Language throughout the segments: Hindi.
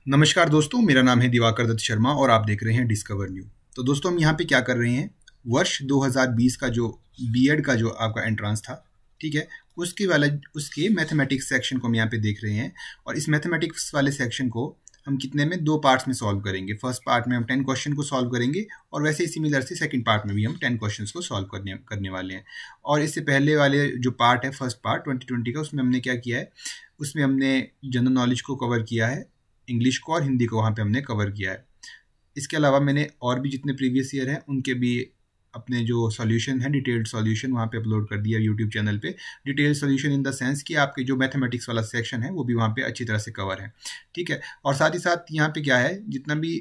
नमस्कार दोस्तों, मेरा नाम है दिवाकर दत्त शर्मा और आप देख रहे हैं डिस्कवर न्यू। तो दोस्तों, हम यहाँ पे क्या कर रहे हैं, वर्ष 2020 का जो बीएड का जो आपका एंट्रेंस था, ठीक है, उसके मैथमेटिक्स सेक्शन को हम यहाँ पे देख रहे हैं। और इस मैथमेटिक्स वाले सेक्शन को हम कितने में 2 पार्ट्स में सॉल्व करेंगे। फर्स्ट पार्ट में हम 10 क्वेश्चन को सॉल्व करेंगे और वैसे ही सिमिलर से सेकंड पार्ट में भी हम 10 क्वेश्चन को सॉल्व करने वाले हैं। और इससे पहले वाले जो पार्ट है, फर्स्ट पार्ट 2020 का, उसमें हमने क्या किया है, उसमें हमने जनरल नॉलेज को कवर किया है, इंग्लिश को और हिंदी को वहाँ पे हमने कवर किया है। इसके अलावा मैंने और भी जितने प्रीवियस ईयर हैं उनके भी अपने जो सॉल्यूशन है, डिटेल्ड सॉल्यूशन वहाँ पे अपलोड कर दिया यूट्यूब चैनल पे। Detailed solution in the sense कि आपके जो मैथमेटिक्स वाला सेक्शन है वो भी वहाँ पे अच्छी तरह से कवर है, ठीक है। और साथ ही साथ यहाँ पे क्या है, जितना भी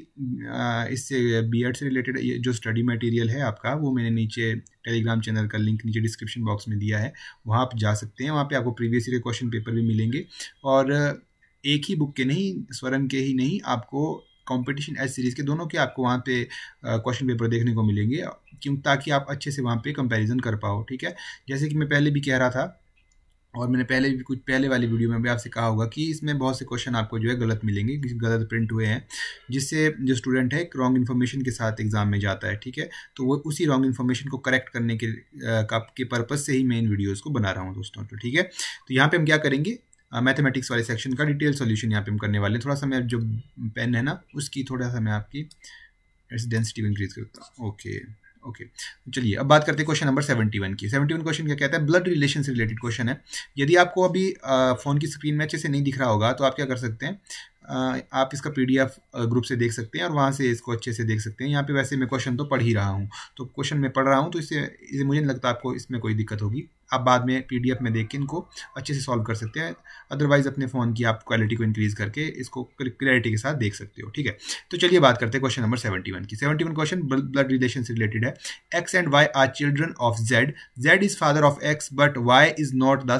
इससे बीएड से रिलेटेड जो स्टडी मटेरियल है आपका, वो मैंने नीचे टेलीग्राम चैनल का लिंक नीचे डिस्क्रिप्शन बॉक्स में दिया है, वहाँ आप जा सकते हैं। वहाँ पर आपको प्रीवियस ईयर क्वेश्चन पेपर भी मिलेंगे और एक ही बुक के नहीं, स्वरन के ही नहीं, आपको कंपटीशन एज सीरीज़ के दोनों के आपको वहाँ पे क्वेश्चन पेपर देखने को मिलेंगे, क्यों, ताकि आप अच्छे से वहाँ पे कंपैरिजन कर पाओ, ठीक है। जैसे कि मैं पहले भी कह रहा था और मैंने पहले वाली वीडियो में भी आपसे कहा होगा कि इसमें बहुत से क्वेश्चन आपको जो है गलत मिलेंगे, गलत प्रिंट हुए हैं, जिससे जो स्टूडेंट है रॉन्ग इन्फॉर्मेशन के साथ एग्जाम में जाता है, ठीक है। तो वो उसी रॉन्ग इन्फॉर्मेशन को करेक्ट करने के पर्पज़ से ही मैं इन वीडियोज़ को बना रहा हूँ दोस्तों, तो ठीक है। तो यहाँ पर हम क्या करेंगे, मैथमेटिक्स वाले सेक्शन का डिटेल सॉल्यूशन यहाँ पे हम करने वाले हैं। थोड़ा सा मैं जो पेन है ना, उसकी थोड़ा सा मैं आपकी डेंसिटी इंक्रीज करता हूँ। ओके, चलिए अब बात करते हैं क्वेश्चन नंबर 71 की। 71 क्वेश्चन क्या कहता है, ब्लड रिलेशन से रिलेटेड क्वेश्चन है। यदि आपको अभी फ़ोन की स्क्रीन में अच्छे से नहीं दिख रहा होगा तो आप क्या कर सकते हैं, आप इसका PDF ग्रुप से देख सकते हैं और वहाँ से इसको अच्छे से देख सकते हैं। यहाँ पे वैसे मैं क्वेश्चन तो पढ़ ही रहा हूँ, तो क्वेश्चन मैं पढ़ रहा हूँ, तो इससे मुझे नहीं लगता आपको इसमें कोई दिक्कत होगी। आप बाद में PDF में देख के इनको अच्छे से सॉल्व कर सकते हैं। अदरवाइज़ अपने फ़ोन की आप क्वालिटी को इंक्रीज़ करके इसको क्लैरिटी के साथ देख सकते हो, ठीक है। तो चलिए बात करते हैं क्वेश्चन नंबर 71 की। 71 क्वेश्चन ब्लड रिलेशन से रिलेटेड है। X and Y are children of Z. Z is father of X but Y is not the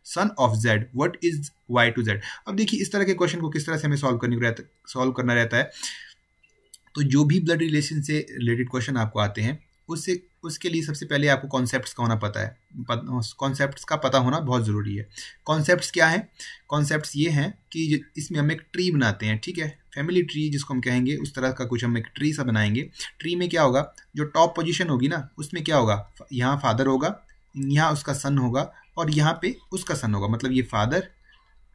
son of Z. What is Y to Z? अब देखिए, इस तरह के क्वेश्चन को किस तरह से हमें सॉल्व करना रहता है। तो जो भी ब्लड रिलेशन से रिलेटेड क्वेश्चन आपको आते हैं, उसके लिए सबसे पहले आपको कॉन्सेप्ट्स का होना पता है, कॉन्सेप्ट्स का पता होना बहुत ज़रूरी है। कॉन्सेप्ट्स क्या है? कॉन्सेप्ट्स ये हैं कि इसमें हम एक ट्री बनाते हैं, ठीक है, फैमिली ट्री जिसको हम कहेंगे, उस तरह का कुछ हम एक ट्री सा बनाएंगे। ट्री में क्या होगा, जो टॉप पोजीशन होगी ना, उसमें क्या होगा, यहाँ फादर होगा, यहाँ उसका सन होगा और यहाँ पे उसका सन होगा। मतलब ये फादर,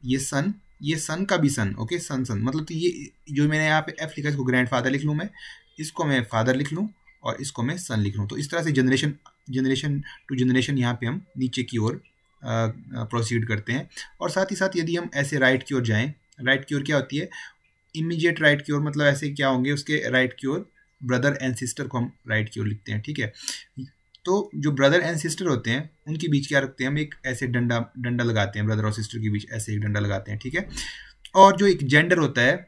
ये सन का भी सन, ओके, सन मतलब तो ये जो मैंने यहाँ पे एफ लिखा है, इसको ग्रैंड फादर लिख लूँ मैं, इसको मैं फादर लिख लूँ और इसको मैं सन लिख लूँ। तो इस तरह से जनरेशन टू जनरेशन यहाँ पे हम नीचे की ओर प्रोसीड करते हैं। और साथ ही साथ यदि हम ऐसे राइट की ओर जाएँ, राइट की ओर क्या होती है, इमीडिएट राइट की ओर, मतलब ऐसे क्या होंगे, उसके राइट की ओर ब्रदर एंड सिस्टर को हम राइट की ओर लिखते हैं, ठीक है। तो जो ब्रदर एंड सिस्टर होते हैं उनके बीच क्या रखते हैं, हम एक ऐसे डंडा लगाते हैं, ब्रदर और सिस्टर के बीच ऐसे एक डंडा लगाते हैं, ठीक है। और जो एक जेंडर होता है,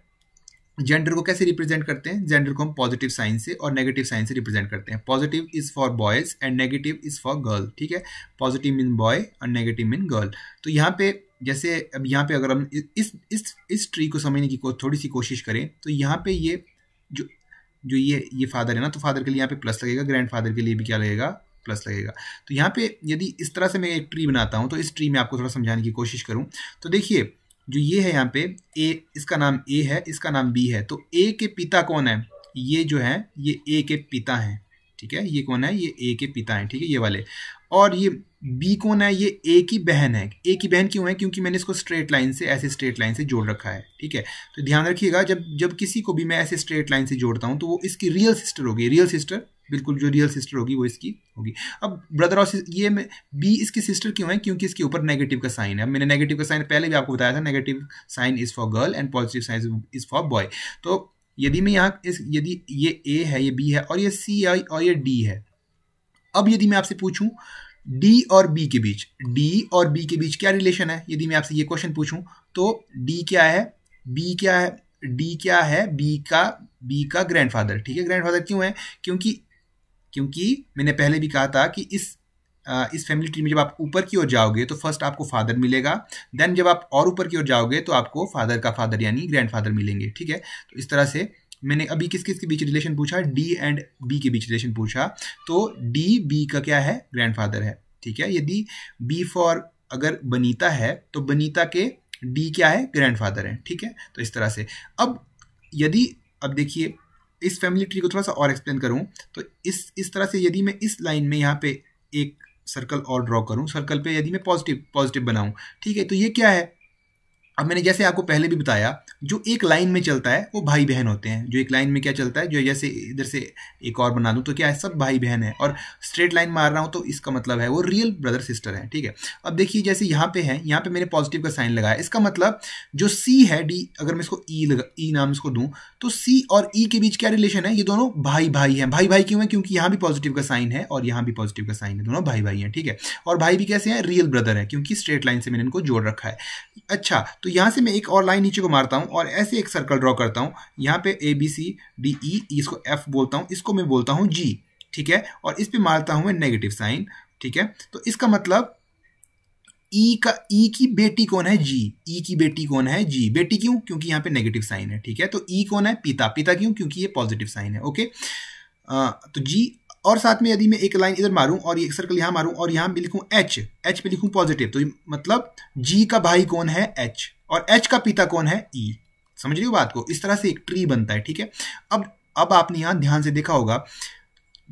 जेंडर को कैसे रिप्रेजेंट करते हैं, जेंडर को हम पॉजिटिव साइन से और नेगेटिव साइन से रिप्रेजेंट करते हैं। Positive is for boys and negative is for girl, ठीक है। पॉजिटिव मीन बॉय और नेगेटिव मीन गर्ल। तो यहाँ पे जैसे अब यहाँ पे अगर हम इस ट्री को समझने की थोड़ी सी कोशिश करें, तो यहाँ पे ये जो ये फादर है ना, तो फादर के लिए यहाँ पे प्लस लगेगा, ग्रैंड फादर के लिए भी क्या लगेगा, प्लस लगेगा। तो यहाँ पे यदि इस तरह से मैं एक ट्री बनाता हूँ, तो इस ट्री में आपको थोड़ा समझाने की कोशिश करूँ, तो देखिए जो ये है यहाँ पे ए, इसका नाम ए है, इसका नाम बी है। तो ए के पिता कौन है, ये जो है ये ए के पिता हैं, ठीक है। ये कौन है, ये ए के पिता हैं, ठीक है, ये वाले। और ये बी कौन है, ये ए की बहन है। ए की बहन क्यों है, क्योंकि मैंने इसको स्ट्रेट लाइन से, ऐसे स्ट्रेट लाइन से जोड़ रखा है, ठीक है। तो ध्यान रखिएगा, जब किसी को भी मैं ऐसे स्ट्रेट लाइन से जोड़ता हूँ तो वो इसकी रियल सिस्टर होगी, रियल सिस्टर, बिल्कुल जो रियल सिस्टर होगी वो इसकी होगी। अब ब्रदर और ये में बी इसकी सिस्टर क्यों है, क्योंकि इसके ऊपर नेगेटिव का साइन है। मैंने नेगेटिव का साइन पहले भी आपको बताया था, negative sign is for girl and positive sign is for boy. तो यदि मैं यहाँ यदि ये ए है, ये बी है और ये सी है और ये डी है, अब यदि मैं आपसे पूछूं डी और बी के बीच क्या रिलेशन है, यदि मैं आपसे ये क्वेश्चन पूछूं, तो डी क्या है, बी क्या है, डी क्या है, बी का ग्रैंडफादर, ठीक है। ग्रैंडफादर क्यों है, क्योंकि मैंने पहले भी कहा था कि इस फैमिली ट्री में जब आप ऊपर की ओर जाओगे तो फर्स्ट आपको फादर मिलेगा, देन जब आप और ऊपर की ओर जाओगे तो आपको फादर का फादर यानी ग्रैंडफादर मिलेंगे, ठीक है। तो इस तरह से मैंने अभी किस किस के बीच रिलेशन पूछा, डी एंड बी के बीच रिलेशन पूछा, तो डी बी का क्या है, ग्रैंडफादर है, ठीक है। यदि बी फॉर अगर बनीता है तो बनीता के डी क्या है, ग्रैंडफादर है, ठीक है। तो इस तरह से अब यदि अब देखिए इस फैमिली ट्री को थोड़ा सा और एक्सप्लेन करूं तो इस तरह से यदि मैं इस लाइन में यहाँ पे एक सर्कल और ड्रॉ करूं, सर्कल पे यदि मैं पॉजिटिव बनाऊं, ठीक है, तो ये क्या है, अब मैंने जैसे आपको पहले भी बताया, जो एक लाइन में चलता है वो भाई बहन होते हैं। जो एक लाइन में क्या चलता है, जो जैसे इधर से एक और बना दूं तो क्या है, सब भाई बहन है। और स्ट्रेट लाइन मार रहा हूं तो इसका मतलब है वो रियल ब्रदर सिस्टर है, ठीक है। अब देखिए जैसे यहाँ पे है, यहाँ पे मैंने पॉजिटिव का साइन लगाया, इसका मतलब जो सी है डी, अगर मैं इसको ई नाम इसको दूं तो सी और ई के बीच क्या रिलेशन है, ये दोनों भाई भाई हैं। भाई भाई क्यों है, क्योंकि यहाँ भी पॉजिटिव का साइन है और यहाँ भी पॉजिटिव का साइन है, दोनों भाई भाई हैं, ठीक है। और भाई भी कैसे हैं, रियल ब्रदर है, क्योंकि स्ट्रेट लाइन से मैंने इनको जोड़ रखा है। अच्छा, तो यहाँ से मैं एक और लाइन नीचे को मारता हूँ और ऐसे एक सर्कल ड्रॉ करता हूँ। यहाँ पे A B C D E, इसको एफ बोलता हूँ, इसको मैं बोलता हूँ जी, ठीक है। और इस पे मारता हूँ मैं नेगेटिव साइन, ठीक है। तो इसका मतलब ई की बेटी कौन है, जी। ई की बेटी कौन है, जी। बेटी क्यों, क्योंकि यहाँ पे नेगेटिव साइन है, ठीक है। तो ई कौन है, पिता। पिता क्यों, क्योंकि ये पॉजिटिव साइन है, ओके। तो जी, और साथ में यदि मैं एक लाइन इधर मारूं और एक सर्कल यहाँ मारूं और यहाँ भी लिखूं एच, एच पे लिखूं पॉजिटिव, तो मतलब जी का भाई कौन है, एच, और एच का पिता कौन है, ई। समझ रही हो बात को, इस तरह से एक ट्री बनता है, ठीक है। अब आपने यहाँ ध्यान से देखा होगा,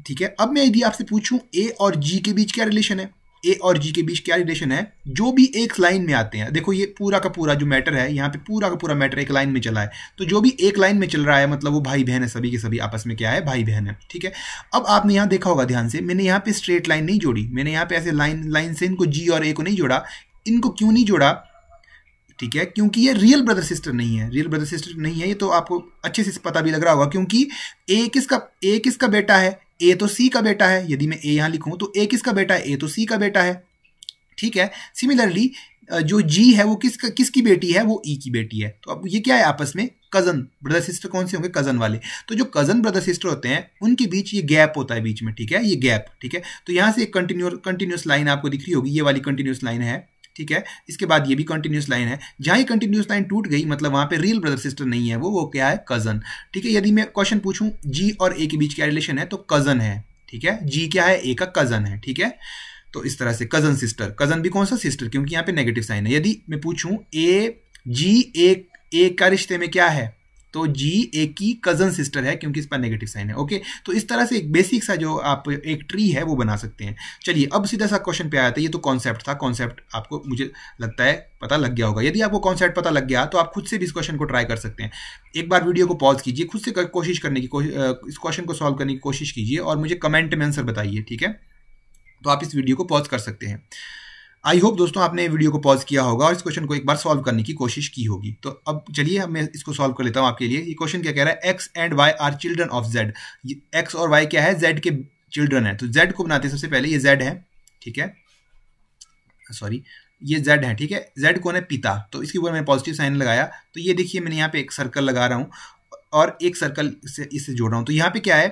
ठीक है। अब मैं यदि आपसे पूछूं ए और जी के बीच क्या रिलेशन है, ए और जी के बीच क्या रिलेशन है, जो भी एक लाइन में आते हैं, देखो ये पूरा का पूरा जो मैटर है यहाँ पे, पूरा का पूरा मैटर एक लाइन में चला है, तो जो भी एक लाइन में चल रहा है मतलब वो भाई बहन है, सभी के सभी आपस में क्या है, भाई बहन है, ठीक है। अब आपने यहाँ देखा होगा ध्यान से, मैंने यहाँ पे स्ट्रेट लाइन नहीं जोड़ी, मैंने यहाँ पे ऐसे लाइन से इनको जी और ए को नहीं जोड़ा। इनको क्यों नहीं जोड़ा, ठीक है, क्योंकि ये रियल ब्रदर सिस्टर नहीं है, रियल ब्रदर सिस्टर नहीं है, ये तो आपको अच्छे से पता भी लग रहा होगा, क्योंकि ए किसका बेटा है, ए तो सी का बेटा है। यदि मैं ए यहाँ लिखूं तो ए किसका बेटा है, ए तो सी का बेटा है, ठीक है। सिमिलरली जो जी है वो किसकी बेटी है, वो ई की बेटी है। तो अब ये क्या है, आपस में कजन ब्रदर सिस्टर कौन से होंगे, कजन वाले। तो जो कजन ब्रदर सिस्टर होते हैं उनके बीच ये गैप होता है बीच में, ठीक है, ये गैप, ठीक है। तो यहाँ से एक कंटिन्यूस लाइन आपको दिख रही होगी, ये वाली कंटिन्यूस लाइन है, ठीक है। इसके बाद ये भी कंटिन्यूस लाइन है, जहां ये कंटिन्यूस लाइन टूट गई मतलब वहां पे रियल ब्रदर सिस्टर नहीं है, वो क्या है, कजन, ठीक है। यदि मैं क्वेश्चन पूछूं जी और ए के बीच क्या रिलेशन है, तो कजन है, ठीक है। जी क्या है, ए का कजन है, ठीक है। तो इस तरह से कजन सिस्टर, कजन भी कौन सा, सिस्टर, क्योंकि यहाँ पे नेगेटिव साइन है। यदि मैं पूछूं ए जी ए का रिश्ते में क्या है, तो जी ए की कजन सिस्टर है, क्योंकि इस पर नेगेटिव साइन है, ओके। तो इस तरह से एक बेसिक सा जो आप एक ट्री है वो बना सकते हैं। चलिए अब सीधा सा क्वेश्चन पे आया था, ये तो कॉन्सेप्ट था, कॉन्सेप्ट आपको मुझे लगता है पता लग गया होगा। यदि आपको कॉन्सेप्ट पता लग गया तो आप खुद से भी इस क्वेश्चन को ट्राई कर सकते हैं। एक बार वीडियो को पॉज कीजिए, खुद से कोशिश करने की इस क्वेश्चन को सॉल्व करने की कोशिश कीजिए और मुझे कमेंट में आंसर बताइए, ठीक है। तो आप इस वीडियो को पॉज कर सकते हैं। आई होप दोस्तों आपने वीडियो को पॉज किया होगा और इस क्वेश्चन को एक बार सॉल्व करने की कोशिश की होगी। तो अब चलिए मैं इसको सॉल्व कर लेता हूं आपके लिए। ये क्वेश्चन क्या कह रहा है, X and Y are children of Z. X और वाई क्या है, जेड के चिल्ड्रन है। तो जेड को बनाते हैं, सबसे पहले ये जेड है, ठीक है, सॉरी ये जेड है, ठीक है। जेड कौन है, पिता, तो इसके ऊपर मैंने पॉजिटिव साइन लगाया। तो ये देखिए मैंने यहाँ पे एक सर्कल लगा रहा हूँ और एक सर्कल से इससे जोड़ रहा हूँ। तो यहाँ पे क्या है,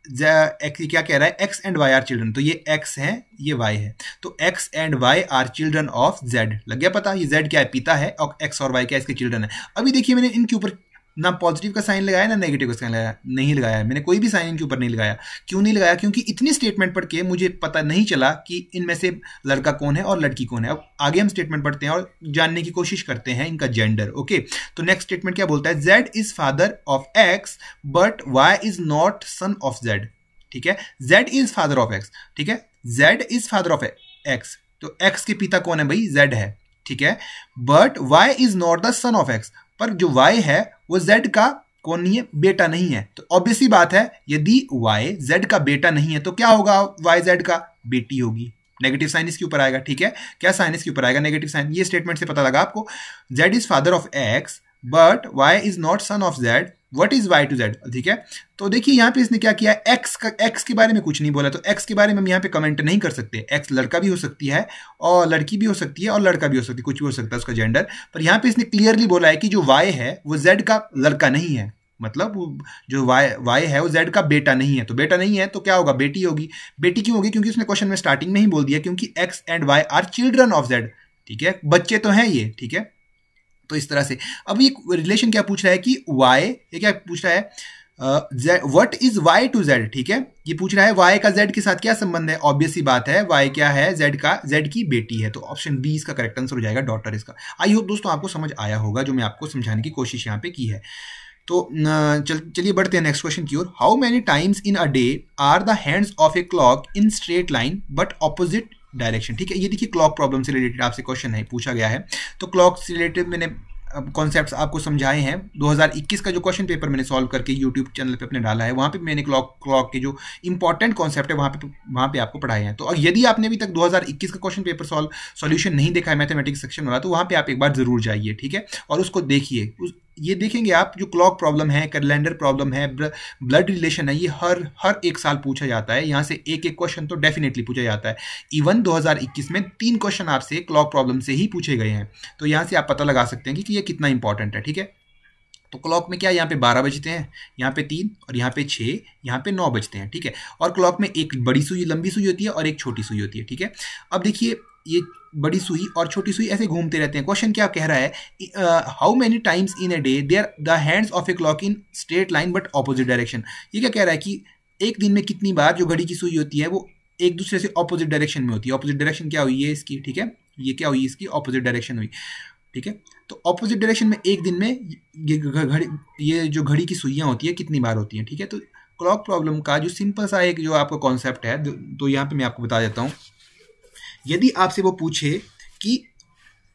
क्या कह रहा है, X and Y are children, तो ये एक्स है ये वाई है, तो X and Y are children of Z. लग गया पता, ये जेड क्या है, पिता है, और एक्स और वाई क्या है, इसके चिल्ड्रन है। अभी देखिए मैंने इनके ऊपर ना पॉजिटिव का साइन लगाया ना नेगेटिव का साइन लगाया, नहीं लगाया मैंने, कोई भी साइन इनके ऊपर नहीं लगाया। क्यों नहीं लगाया, क्योंकि इतनी स्टेटमेंट पढ़ के मुझे पता नहीं चला कि इनमें से लड़का कौन है और लड़की कौन है। अब आगे हम स्टेटमेंट पढ़ते हैं और जानने की कोशिश करते हैं इनका जेंडर, ओके। तो नेक्स्ट स्टेटमेंट क्या बोलता है, Z is father of X but why is not son of Z, ठीक है। Z is father of x, ठीक है, Z is father of x, तो एक्स के पिता कौन है भाई, Z है, ठीक है। But Y is not the son of x, पर जो Y है वो Z का कौन नहीं है, बेटा नहीं है। तो ऑब्वियसली बात है, यदि Y Z का बेटा नहीं है तो क्या होगा, Y Z का बेटी होगी। नेगेटिव साइन इसके ऊपर आएगा, ठीक है। क्या साइन इसके ऊपर आएगा, नेगेटिव साइन। ये स्टेटमेंट से पता लगा आपको, Z is father of X but Y is not son of Z, what is y to z, ठीक है। तो देखिए यहाँ पे इसने क्या किया, x के बारे में कुछ नहीं बोला, तो x के बारे में हम यहाँ पे कमेंट नहीं कर सकते। x लड़का भी हो सकती है और लड़की भी हो सकती है और लड़का भी हो सकती है, कुछ भी हो सकता है उसका जेंडर। पर यहाँ पे इसने क्लियरली बोला है कि जो y है वो z का लड़का नहीं है, मतलब जो y है वो z का बेटा नहीं है। तो बेटा नहीं है तो क्या होगा, बेटी होगी। बेटी क्यों होगी, क्योंकि उसने क्वेश्चन में स्टार्टिंग में ही बोल दिया, क्योंकि x and y are children of z, ठीक है, बच्चे तो हैं ये, ठीक है। तो इस तरह से अब ये रिलेशन क्या पूछ रहा है कि y, ये क्या पूछ रहा है, what is y to z, ठीक है। ये पूछ रहा है y का z के साथ क्या संबंध है। ऑब्वियस सी बात है, y क्या है, z की बेटी है, तो ऑप्शन बी इसका करेक्ट आंसर हो जाएगा, डॉटर इसका। आई होप दोस्तों आपको समझ आया होगा जो मैं आपको समझाने की कोशिश यहाँ पे की है। तो चलिए बढ़ते हैं नेक्स्ट क्वेश्चन की ओर। How many times in a day are the hands of a clock in straight line but opposite direction. ठीक है, ये देखिए क्लॉक प्रॉब्लम से रिलेटेड आपसे क्वेश्चन है, पूछा गया है। तो क्लॉक से रिलेटेड मैंने कॉन्सेप्ट्स आपको समझाए हैं। 2021 का जो क्वेश्चन पेपर मैंने सॉल्व करके यूट्यूब चैनल पे अपने डाला है, वहाँ पे मैंने क्लॉक के जो इंपॉर्टेंट कॉन्सेप्ट है वहाँ पे आपको पढ़ाए हैं। तो यदि आपने अभी तक 2021 का क्वेश्चन पेपर सॉल्यूशन नहीं देखा है मैथमेटिक्स सेक्शन वाला, तो वहाँ पे आप एक बार जरूर जाइए, ठीक है, और उसको देखिए। ये देखेंगे आप जो क्लॉक प्रॉब्लम है, कैलेंडर प्रॉब्लम है, ब्लड रिलेशन है, ये हर एक साल पूछा जाता है। यहाँ से एक क्वेश्चन तो डेफिनेटली पूछा जाता है। इवन 2021 में 3 क्वेश्चन आपसे क्लॉक प्रॉब्लम से ही पूछे गए हैं। तो यहाँ से आप पता लगा सकते हैं कि ये कितना इंपॉर्टेंट है, ठीक है। तो क्लॉक में क्या, यहाँ पे 12 बजते हैं, यहाँ पे 3 और यहाँ पे 6, यहाँ पे 9 बजते हैं, ठीक है। और क्लॉक में एक बड़ी सुई लंबी सुई होती है और एक छोटी सुई होती है, ठीक है। अब देखिए ये बड़ी सुई और छोटी सुई ऐसे घूमते रहते हैं। क्वेश्चन क्या कह रहा है, how many times in a day there the hands of a clock in straight line but opposite direction. ये क्या कह रहा है कि एक दिन में कितनी बार जो घड़ी की सुई होती है वो एक दूसरे से ऑपोजिट डायरेक्शन में होती है। ऑपोजिट डायरेक्शन क्या हुई है इसकी, ठीक है, ये क्या हुई इसकी ऑपोजिट डायरेक्शन हुई, ठीक है। तो ऑपोजिट डायरेक्शन में एक दिन में ये जो घड़ी की सुइयां होती है कितनी बार होती हैं, ठीक है। तो क्लॉक प्रॉब्लम का जो सिंपल सा एक जो आपका कॉन्सेप्ट है, तो यहाँ पे मैं आपको बता देता हूँ। यदि आपसे वो पूछे कि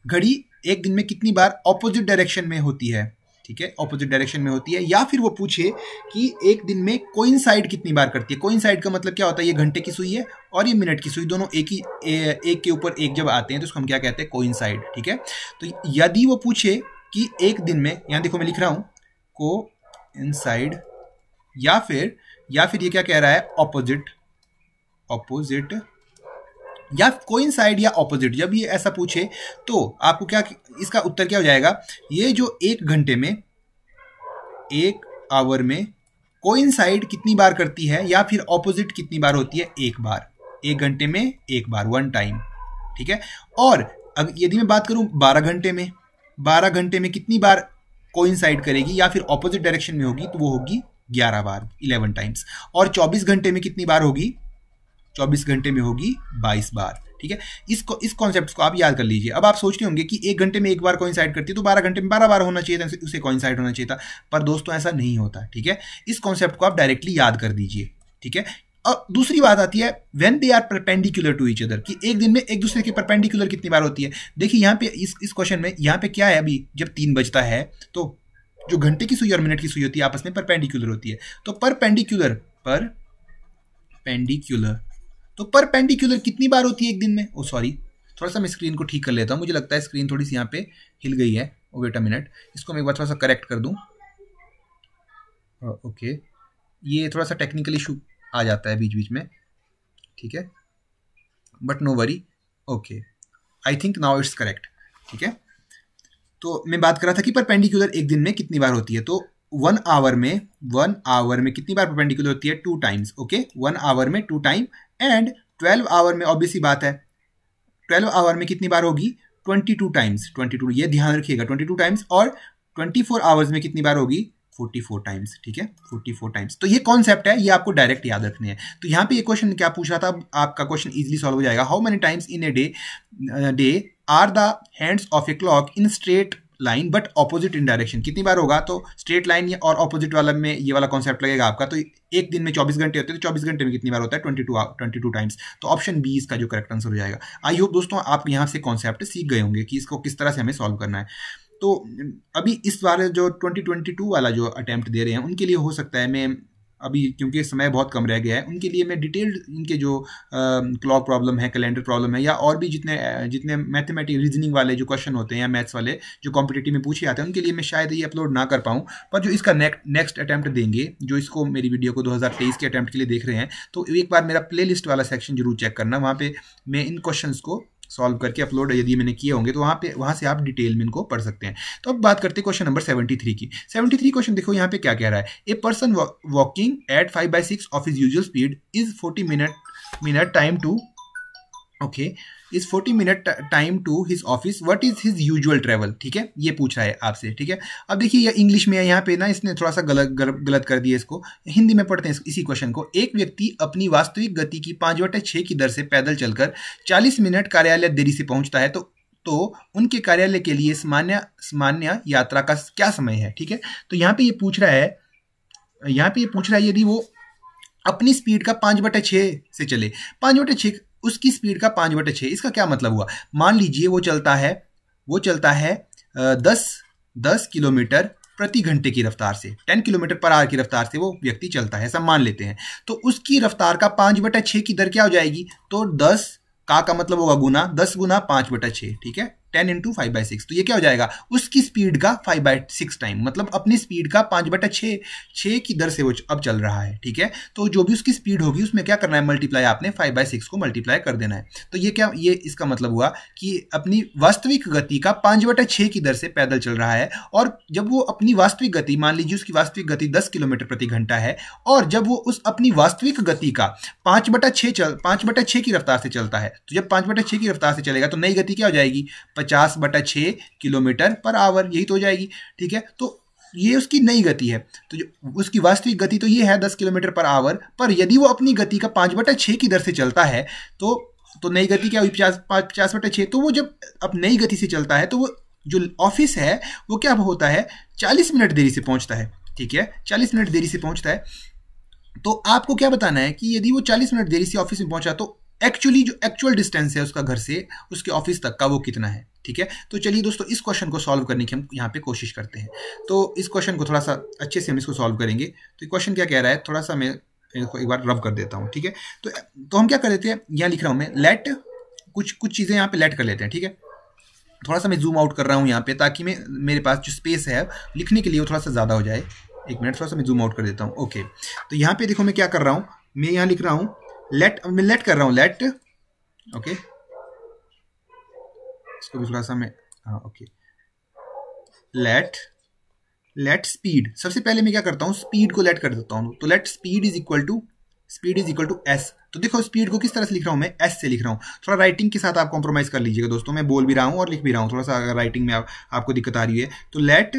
घड़ी एक दिन में कितनी बार ऑपोजिट डायरेक्शन में होती है, ठीक है, ऑपोजिट डायरेक्शन में होती है, या फिर वो पूछे कि एक दिन में कोइंसाइड कितनी बार करती है। कोइंसाइड का मतलब क्या होता है, ये घंटे की सुई है और ये मिनट की सुई, दोनों एक के ऊपर एक जब आते हैं तो उसको हम क्या कहते हैं, कोइंसाइड, ठीक है। तो यदि वो पूछे कि एक दिन में, यहाँ देखो मैं लिख रहा हूँ कोइंसाइड, या फिर ये क्या कह रहा है, ऑपोजिट या कोइंसाइड या ऑपोजिट, जब ये ऐसा पूछे तो आपको क्या, इसका उत्तर क्या हो जाएगा, ये जो एक घंटे में, एक आवर में कोइंसाइड कितनी बार करती है या फिर ऑपोजिट कितनी बार होती है, एक बार, एक घंटे में एक बार, वन टाइम, ठीक है। और अब यदि मैं बात करूं 12 घंटे में, 12 घंटे में कितनी बार कोइंसाइड करेगी या फिर ऑपोजिट डायरेक्शन में होगी, तो वो होगी 11 बार, 11 टाइम्स। और 24 घंटे में कितनी बार होगी, 24 घंटे में होगी 22 बार, ठीक है। इस कॉन्सेप्ट को आप याद कर लीजिए। अब आप सोच रहे होंगे कि एक घंटे में एक बार कोइंसाइड करती है तो 12 घंटे में 12 बार होना चाहिए था, उसे कोइंसाइड होना चाहिए था, पर दोस्तों ऐसा नहीं होता, ठीक है। इस कॉन्सेप्ट को आप डायरेक्टली याद कर दीजिए, ठीक है। अब दूसरी बात आती है when they are perpendicular to each other, कि एक दिन में एक दूसरे के परपेंडिकुलर कितनी बार होती है। देखिए यहाँ पे इस क्वेश्चन में यहाँ पे क्या है, अभी जब 3 बजता है तो जो घंटे की सुई और मिनट की सुई होती है आपस में परपेंडिकुलर होती है। तो परपेंडिकुलर तो परपेंडिकुलर कितनी बार होती है एक दिन में, ओ सॉरी, थोड़ा सा मैं स्क्रीन को ठीक कर लेता हूँ, मुझे लगता है स्क्रीन थोड़ी सी यहाँ पे हिल गई है। ओ वेट अ मिनट, इसको मैं एक बार थोड़ा सा करेक्ट कर दूँ। ओके, ये थोड़ा सा टेक्निकल इशू आ जाता है बीच बीच में, ठीक है, but no worry. Okay, I think now it's correct, ठीक है। तो मैं बात कर रहा था कि परपेंडिकुलर एक दिन में कितनी बार होती है। तो 1 आवर में कितनी बार परपेंडिकुलर होती है, 2 टाइम्स, ओके, 1 आवर में 2 टाइम। एंड 12 आवर में ऑब्वियसली बात है, 12 आवर में कितनी बार होगी, 22 टाइम्स, 22, ये ध्यान रखिएगा, 22 टाइम्स। और 24 आवर्स में कितनी बार होगी, 44 टाइम्स, ठीक है, 44 टाइम्स। तो ये कॉन्सेप्ट है, ये आपको डायरेक्ट याद रखने हैं। तो यहाँ पे ये क्वेश्चन क्या पूछ रहा था, आपका क्वेश्चन इजीली सॉल्व हो जाएगा। How many times in a day are the hands of a clock in straight line but opposite in direction, कितनी बार होगा, तो स्ट्रेट लाइन और ऑपोजिट वाला में ये वाला कॉन्सेप्ट लगेगा आपका। तो एक दिन में 24 घंटे होते हैं, तो 24 घंटे में कितनी बार होता है, 22 टाइम्स। तो ऑप्शन बी इसका जो करेक्ट आंसर हो जाएगा। आई होप दोस्तों आप यहाँ से कॉन्सेप्ट सीख गए होंगे कि इसको किस तरह से हमें सॉल्व करना है। तो अभी इस बार जो 2022 वाला जो अटेम्प्ट दे रहे हैं उनके लिए हो सकता है, मैं अभी क्योंकि समय बहुत कम रह गया है, उनके लिए मैं डिटेल्ड इनके जो क्लॉक प्रॉब्लम है, कैलेंडर प्रॉब्लम है, या और भी जितने मैथमेटिक रीजनिंग वाले जो क्वेश्चन होते हैं या मैथ्स वाले जो कॉम्पिटिटिव में पूछे जाते हैं, उनके लिए मैं शायद ये अपलोड ना कर पाऊँ। पर जो इसका नेक्स्ट अटैम्प्ट देंगे, जो इसको मेरी वीडियो को 2023 के अटैम्प्ट के लिए देख रहे हैं, तो एक बार मेरा प्लेलिस्ट वाला सेक्शन जरूर चेक करना, वहाँ पे मैं इन क्वेश्चंस को सॉल्व करके अपलोड यदि मैंने किए होंगे तो वहाँ से आप डिटेल में इनको पढ़ सकते हैं। तो अब बात करते हैं क्वेश्चन नंबर 73 की। 73 क्वेश्चन देखो यहाँ पे क्या कह रहा है, a person walking at 5/6 of his usual speed is 40 minute time to, okay, is 40 minute time to his office, what is his usual travel, ठीक है, ये पूछ रहा है आपसे, ठीक है। अब देखिए ये इंग्लिश में है, यहाँ पे ना इसने थोड़ा सा गलत कर दिया, इसको हिंदी में पढ़ते हैं इसी क्वेश्चन को। एक व्यक्ति अपनी वास्तविक गति की 5/6 की दर से पैदल चलकर 40 मिनट कार्यालय देरी से पहुंचता है, तो तो उनके कार्यालय के लिए सामान्य यात्रा का क्या समय है। ठीक है, तो यहाँ पे ये पूछ रहा है यदि वो अपनी स्पीड का 5/6 से चले, 5/6 उसकी स्पीड का 5/6, इसका क्या मतलब हुआ। मान लीजिए वो चलता है 10 किलोमीटर प्रति घंटे की रफ्तार से, 10 किलोमीटर पर आवर की रफ्तार से वो व्यक्ति चलता है, ऐसा मान लेते हैं। तो उसकी रफ्तार का 5/6 की दर क्या हो जाएगी, तो 10 का मतलब होगा गुना, 10 गुना 5/6, ठीक है, 10 × 5/6। तो ये क्या हो जाएगा, उसकी स्पीड का 5/6 टाइम, मतलब अपनी स्पीड का 5/6 की दर से वो अब चल रहा है। ठीक है, तो जो भी उसकी स्पीड होगी उसमें क्या करना है, मल्टीप्लाई, आपने 5/6 को मल्टीप्लाई कर देना है। तो ये इसका मतलब हुआ कि अपनी वास्तविक गति का 5/6 की दर से पैदल चल रहा है। और जब वो अपनी वास्तविक गति, मान लीजिए उसकी वास्तविक गति 10 किलोमीटर प्रति घंटा है, और जब वो उस अपनी वास्तविक गति का 5/6 की रफ्तार से चलता है, तो जब 5/6 की रफ्तार से चलेगा तो नई गति क्या हो जाएगी, 50/6 किलोमीटर पर आवर, यही तो हो जाएगी। ठीक है, तो ये उसकी नई गति है। तो जो उसकी वास्तविक गति तो ये है 10 किलोमीटर पर आवर, पर यदि वो अपनी गति का 5/6 की दर से चलता है तो नई गति क्या हुई, 50/6। तो वो जब अब नई गति से चलता है तो वो जो ऑफिस है वो क्या होता है, 40 मिनट देरी से पहुंचता है। ठीक है, 40 मिनट देरी से पहुंचता है। तो आपको क्या बताना है कि यदि वो 40 मिनट देरी से ऑफिस में पहुंचा तो एक्चुअल डिस्टेंस है उसका घर से उसके ऑफिस तक का, वो कितना है। ठीक है, तो चलिए दोस्तों इस क्वेश्चन को सॉल्व करने की हम यहाँ पे कोशिश करते हैं। तो इस क्वेश्चन को थोड़ा सा अच्छे से हम इसको सॉल्व करेंगे। तो क्वेश्चन क्या कह रहा है, थोड़ा सा मैं इसको एक बार रब कर देता हूँ। ठीक है, तो हम क्या कर देते हैं, यहाँ लिख रहा हूँ मैं लेट, कुछ चीज़ें यहाँ पे लेट कर लेते हैं। ठीक है, थोड़ा सा मैं जूम आउट कर रहा हूँ यहाँ पे, ताकि मेरे पास जो स्पेस है लिखने के लिए वो थोड़ा सा ज़्यादा हो जाए। एक मिनट, थोड़ा सा मैं जूम आउट कर देता हूँ। ओके, तो यहाँ पे देखो मैं क्या कर रहा हूँ, मैं यहाँ लिख रहा हूँ लेट कर रहा हूँ, लेट। ओके, इसको भी थोड़ा सा मैं, हाँ ओके, लेट स्पीड, सबसे पहले मैं क्या करता हूँ, स्पीड को लेट कर देता हूँ। तो let speed is equal to S. तो देखो स्पीड को किस तरह से लिख रहा हूँ मैं, एस से लिख रहा हूँ। थोड़ा राइटिंग के साथ आप कॉम्प्रोमाइज कर लीजिएगा दोस्तों, मैं बोल भी रहा हूँ और लिख भी रहा हूँ, थोड़ा सा अगर राइटिंग में आपको दिक्कत आ रही है तो लेट,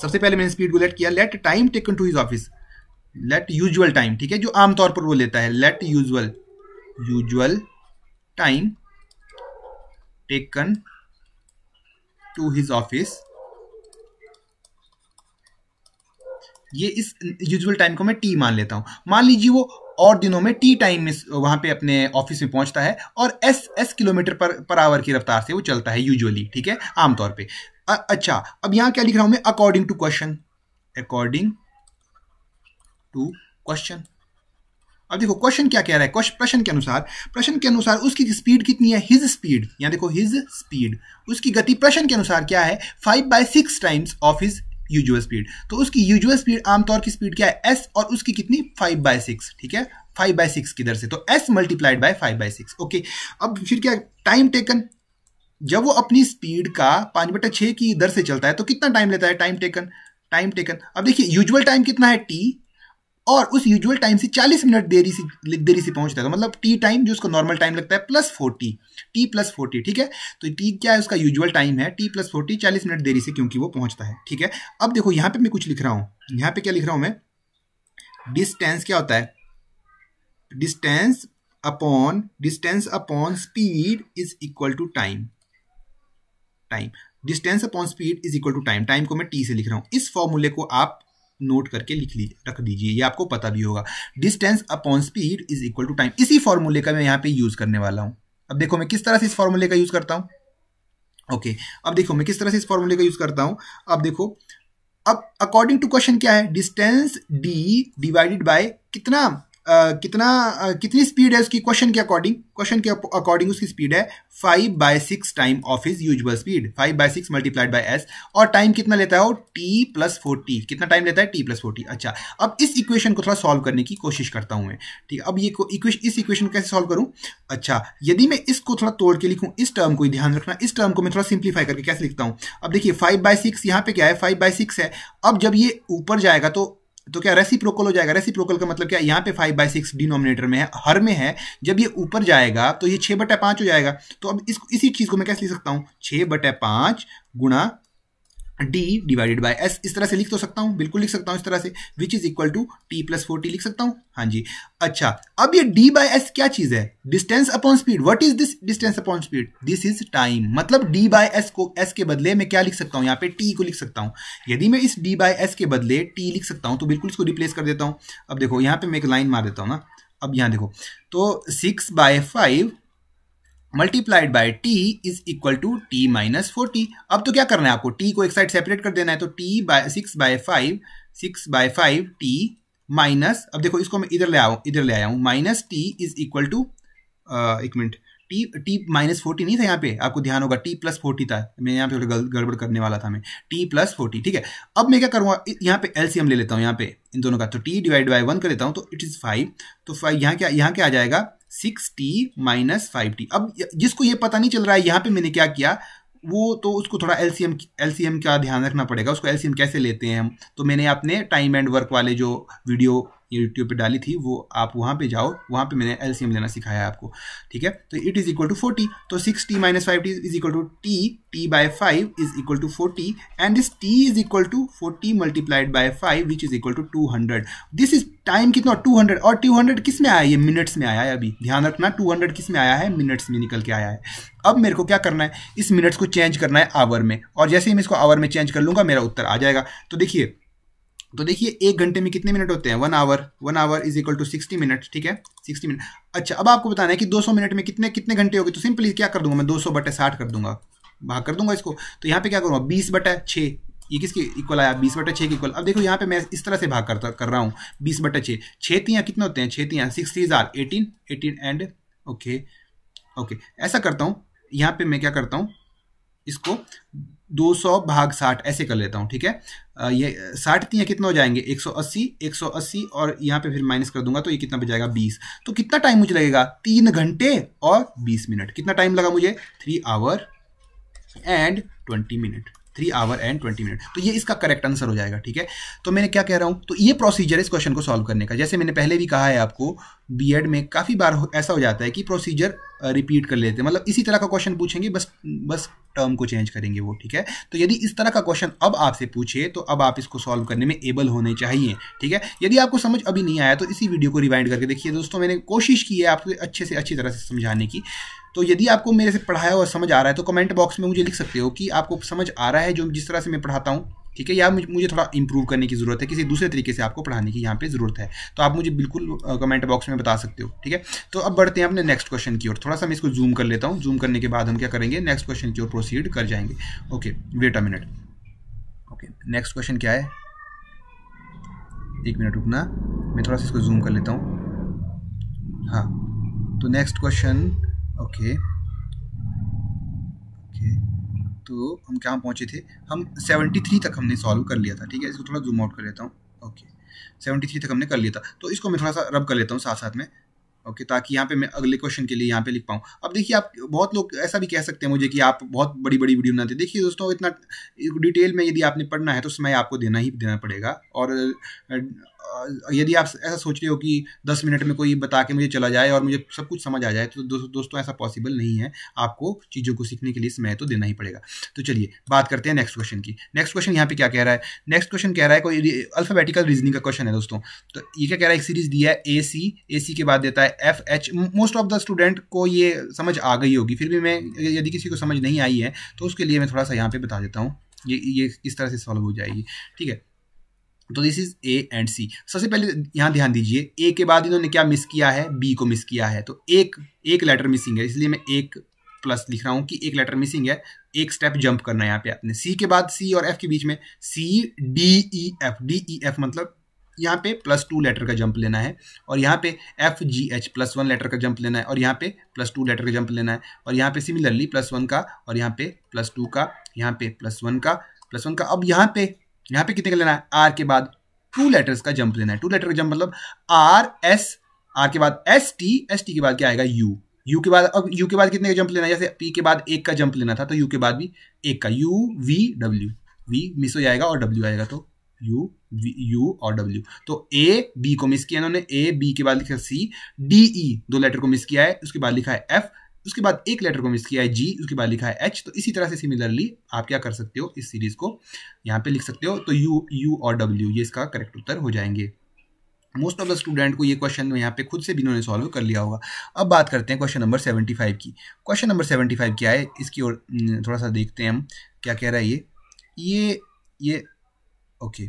सबसे पहले मैंने स्पीड को लेट किया, let time taken to his office, let usual time, ठीक है, जो आमतौर पर वो लेता है, let usual time taken to his office. ये इस यूजुअल टाइम को मैं टी मान लेता हूं। मान लीजिए वो और दिनों में टी टाइम में वहां पे अपने ऑफिस में पहुंचता है और एस किलोमीटर पर आवर की रफ्तार से वो चलता है यूजुअली। ठीक है, आमतौर पे। अच्छा, अब यहां क्या लिख रहा हूं मैं, अकॉर्डिंग टू क्वेश्चन, अब देखो क्वेश्चन क्या कह रहा है, प्रश्न के अनुसार उसकी स्पीड कितनी है, हिज स्पीड, यहाँ देखो हिज स्पीड, उसकी गति प्रश्न के अनुसार क्या है, 5/6 times of his usual speed. तो उसकी यूजुअल स्पीड, आमतौर की स्पीड क्या है, एस, और उसकी कितनी, 5/6। ठीक है, 5/6 की दर से, तो एस मल्टीप्लाइड बाय 5/6। ओके, अब फिर क्या, टाइम टेकन, जब वो अपनी स्पीड का 5/6 की दर से चलता है तो कितना टाइम लेता है, टाइम टेकन। अब देखिए यूजुअल टाइम कितना है, टी, और उस यूजुअल टाइम से 40 मिनट देरी से पहुंचता है, तो मतलब टी टाइम जो उसको नॉर्मल टाइम लगता है प्लस 40, टी प्लस 40। ठीक है, तो टी क्या है, उसका यूजुअल टाइम है, टी प्लस 40, 40 मिनट देरी से क्योंकि वो पहुंचता है। ठीक है, अब देखो यहाँ पे मैं कुछ लिख रहा हूँ, यहाँ पे क्या लिख रहा हूँ मैं, डिस्टेंस क्या होता है, distance upon speed is equal to time, distance upon speed is equal to time को मैं टी से लिख रहा हूँ। इस फॉर्मूले को आप नोट करके रख दीजिए, ये आपको पता भी होगा, distance upon speed is equal to time. इसी फॉर्मूले का मैं यहाँ पे यूज करने वाला हूँ। अब देखो मैं किस तरह से इस फॉर्मूले का यूज करता हूँ। ओके, अब देखो मैं किस तरह से इस फॉर्मूले का यूज करता हूँ। अब देखो, अब अकॉर्डिंग टू क्वेश्चन क्या है, डिस्टेंस डी डिवाइडेड बाय कितनी स्पीड है उसकी, क्वेश्चन के अकॉर्डिंग उसकी स्पीड है 5/6 time of his usual speed, 5/6 multiplied by S, और टाइम कितना लेता है वो, टी प्लस 40, कितना टाइम लेता है, टी प्लस 40। अच्छा, अब इस इक्वेशन को थोड़ा सॉल्व करने की कोशिश करता हूं मैं। ठीक है, अब ये इस इक्वेशन को कैसे सॉल्व करूं। अच्छा, यदि मैं इसको थोड़ा तोड़ के लिखूं, इस टर्म को ध्यान रखना, इस टर्म को मैं थोड़ा सिंप्लीफाई करके कैसे लिखता हूं। अब देखिए 5/6 यहाँ पे क्या है, 5/6 है। अब जब ये ऊपर जाएगा तो क्या रेसिप्रोकल हो जाएगा, रेसिप्रोकल का मतलब क्या, यहाँ पे 5/6 डिनोमिनेटर में है, हर में है, जब ये ऊपर जाएगा तो ये 6/5 हो जाएगा। तो अब इसी चीज को मैं कैसे लिख सकता हूँ, 6/5 गुणा d डिवाइडेड बाय s, इस तरह से लिख तो सकता हूं, बिल्कुल लिख सकता हूं इस तरह से, which is equal to t plus 40 लिख सकता हूं। हाँ जी, अच्छा अब ये d बाय s क्या चीज है? Distance upon speed. What is this distance upon speed? This is time. मतलब d बाय s को s के बदले मैं क्या लिख सकता हूं? यहाँ पे t को लिख सकता हूं। यदि मैं इस d बाय s के बदले t लिख सकता हूं तो बिल्कुल इसको रिप्लेस कर देता हूं। अब देखो यहाँ पे मैं एक लाइन मार देता हूं ना, अब यहाँ देखो, तो 6/5 multiplied by t is equal to t minus 40। अब तो क्या करना है आपको? t को एक साइड सेपरेट कर देना है, तो t बाय 6/5 t माइनस, अब देखो इसको मैं इधर ले आया हूं, minus t is equal to, एक मिनट, t माइनस 40 नहीं था यहाँ पे, आपको ध्यान होगा t प्लस 40 था, मैं यहाँ पे गड़बड़ करने वाला था मैं, t प्लस 40, ठीक है। अब मैं क्या करूँगा, यहाँ पे एलसीएम ले लेता हूँ यहाँ पे इन दोनों का, तो t डिवाइड बाय 1 कर देता हूँ, तो इट इज 5, तो 5 यहाँ क्या आ जाएगा, 6t माइनस 5t। अब जिसको ये पता नहीं चल रहा है यहाँ पे मैंने क्या किया, वो तो उसको थोड़ा एलसीएम का ध्यान रखना पड़ेगा, उसको एलसीएम कैसे लेते हैं हम, तो मैंने अपने टाइम एंड वर्क वाले जो वीडियो यूट्यूब पे डाली थी, वो आप वहाँ पे जाओ, वहाँ पे मैंने एलसीएम लेना सिखाया है आपको, ठीक है। तो इट इज इक्वल टू 40, तो 6t minus 5t is equal to t by 5 is equal to 40, and this t is equal to 40 multiplied by 5 which is equal to 200। This is time कितना, 200, और 200 किस में आया, ये मिनट्स में आया है। अभी ध्यान रखना, 200 किस में आया है, मिनट्स में निकल के आया है। अब मेरे को क्या करना है, इस मिनट्स को चेंज करना है आवर में, और जैसे ही मैं इसको आवर में चेंज कर लूंगा मेरा उत्तर आ जाएगा। तो देखिए 1 घंटे में कितने मिनट होते हैं, 1 hour is equal to 60 minute, ठीक है, 60 मिनट। अच्छा अब आपको बताना है कि 200 मिनट में कितने घंटे हो गए, तो सिंपली क्या कर दूंगा मैं, 200/60 कर दूंगा, भाग कर दूंगा इसको, तो यहाँ पे क्या करूँगा, 20/6, ये किसके इक्वल आया, 20/6 के इक्वल। अब देखो यहाँ पे मैं इस तरह से भाग कर रहा हूँ, 20/6, 6 तियाँ कितने होते हैं, 6 तियाँ 6 3 आर 18 एंड ओके, ऐसा करता हूँ, यहाँ पे मैं क्या करता हूँ, इसको 200/60 ऐसे कर लेता हूँ, ठीक है। ये 60 तियाँ कितना हो जाएंगे, 180 और यहाँ पे फिर माइनस कर दूंगा, तो ये कितना बच जाएगा, 20। तो कितना टाइम मुझे लगेगा, 3 घंटे और 20 मिनट। कितना टाइम लगा मुझे, 3 our and 20 minute, 3 our and 20 minute. तो ये इसका करेक्ट आंसर हो जाएगा, ठीक है। तो मैंने क्या कह रहा हूँ, तो ये प्रोसीजर है इस क्वेश्चन को सॉल्व करने का। जैसे मैंने पहले भी कहा है आपको, बीएड में काफ़ी बार ऐसा हो जाता है कि प्रोसीजर रिपीट कर लेते हैं, मतलब इसी तरह का क्वेश्चन पूछेंगे, बस टर्म को चेंज करेंगे वो, ठीक है। तो यदि इस तरह का क्वेश्चन अब आपसे पूछे तो अब आप इसको सॉल्व करने में एबल होने चाहिए, ठीक है। यदि आपको समझ अभी नहीं आया तो इसी वीडियो को रिवाइंड करके देखिए दोस्तों, मैंने कोशिश की है आपको अच्छी तरह से समझाने की। तो यदि आपको मेरे से पढ़ाया और समझ आ रहा है तो कमेंट बॉक्स में मुझे लिख सकते हो कि आपको समझ आ रहा है जो जिस तरह से मैं पढ़ाता हूँ, ठीक है, या मुझे थोड़ा इंप्रूव करने की ज़रूरत है, किसी दूसरे तरीके से आपको पढ़ाने की यहाँ पे ज़रूरत है, तो आप मुझे बिल्कुल कमेंट बॉक्स में बता सकते हो, ठीक है। तो अब बढ़ते हैं अपने नेक्स्ट क्वेश्चन की ओर। थोड़ा सा मैं इसको जूम कर लेता हूँ, जूम करने के बाद हम क्या करेंगे, नेक्स्ट क्वेश्चन की ओर प्रोसीड कर जाएंगे। Okay, wait a minute. Okay, next question क्या है, 1 मिनट रुकना, मैं थोड़ा सा इसको जूम कर लेता हूँ। हाँ, तो नेक्स्ट क्वेश्चन, ओके, तो हम कहाँ पहुँचे थे, हम 73 तक हमने सॉल्व कर लिया था, ठीक है। इसको थोड़ा जूम आउट कर लेता हूँ। ओके, 73 तक हमने कर लिया था, तो इसको मैं थोड़ा सा रब कर लेता हूँ साथ में, ओके, ताकि यहाँ पे मैं अगले क्वेश्चन के लिए यहाँ पे लिख पाऊँ। अब देखिए, आप बहुत लोग ऐसा भी कह सकते हैं मुझे कि आप बहुत बड़ी वीडियो बनाते हैं। देखिए दोस्तों, इतना डिटेल में यदि आपने पढ़ना है तो समय आपको देना पड़ेगा, और यदि आप ऐसा सोच रहे हो कि 10 मिनट में कोई बता के मुझे चला जाए और मुझे सब कुछ समझ आ जाए, तो दोस्तों ऐसा पॉसिबल नहीं है। आपको चीज़ों को सीखने के लिए समय तो देना ही पड़ेगा। तो चलिए बात करते हैं नेक्स्ट क्वेश्चन की। नेक्स्ट क्वेश्चन यहाँ पे क्या कह रहा है, नेक्स्ट क्वेश्चन कह रहा है कोई अल्फाबेटिकल रीजनिंग का क्वेश्चन है दोस्तों। तो ये क्या कह रहा है, एक सीरीज दिया है AC के बाद देता है FH। Most of the student को ये समझ आ गई होगी, फिर भी मैं यदि किसी को समझ नहीं आई है तो उसके लिए मैं थोड़ा सा यहाँ पे बता देता हूँ, ये किस तरह से सॉल्व हो जाएगी, ठीक है। तो this is A and C। सबसे पहले यहाँ ध्यान दीजिए, A के बाद इन्होंने क्या मिस किया है, B को मिस किया है, तो एक लेटर मिसिंग है, इसलिए मैं 1 प्लस लिख रहा हूँ कि एक लेटर मिसिंग है, एक स्टेप जंप करना है यहाँ पे आपने। C के बाद C और F के बीच में CDEF मतलब यहाँ पे +2 लेटर का जंप लेना है, और यहाँ पे FGH +1 लेटर का जंप लेना है, और यहाँ पे +2 लेटर का जंप लेना है, और यहाँ पे सिमिलरली +1 का, और यहाँ पे +2 का, यहाँ पे +1 का। अब यहाँ पे कितने का लेना है, R के बाद 2 लेटर्स का जंप लेना है। 2 लेटर का जंप मतलब R के बाद ST के बाद क्या आएगा, U के बाद, अब U के बाद कितने का जंप लेना है, जैसे P के बाद 1 का जंप लेना था तो U के बाद भी 1 का, UVW, V मिस हो जाएगा और W आएगा, तो U और W। तो A B को मिस किया इन्होंने, A B के बाद लिखा C, DE 2 लेटर को मिस किया है, उसके बाद लिखा है F, उसके बाद एक लेटर को मिस किया है जी, उसके बाद लिखा है एच। तो इसी तरह से सिमिलरली आप क्या कर सकते हो, इस सीरीज को यहाँ पे लिख सकते हो। तो यू और डब्ल्यू ये इसका करेक्ट उत्तर हो जाएंगे। मोस्ट ऑफ द स्टूडेंट को ये क्वेश्चन यहाँ पे खुद से भी इन्होंने सॉल्व कर लिया होगा। अब बात करते हैं क्वेश्चन नंबर 75 की। क्वेश्चन नंबर 75 क्या है, इसकी ओर थोड़ा सा देखते हैं हम क्या कह रहा है ये ओके।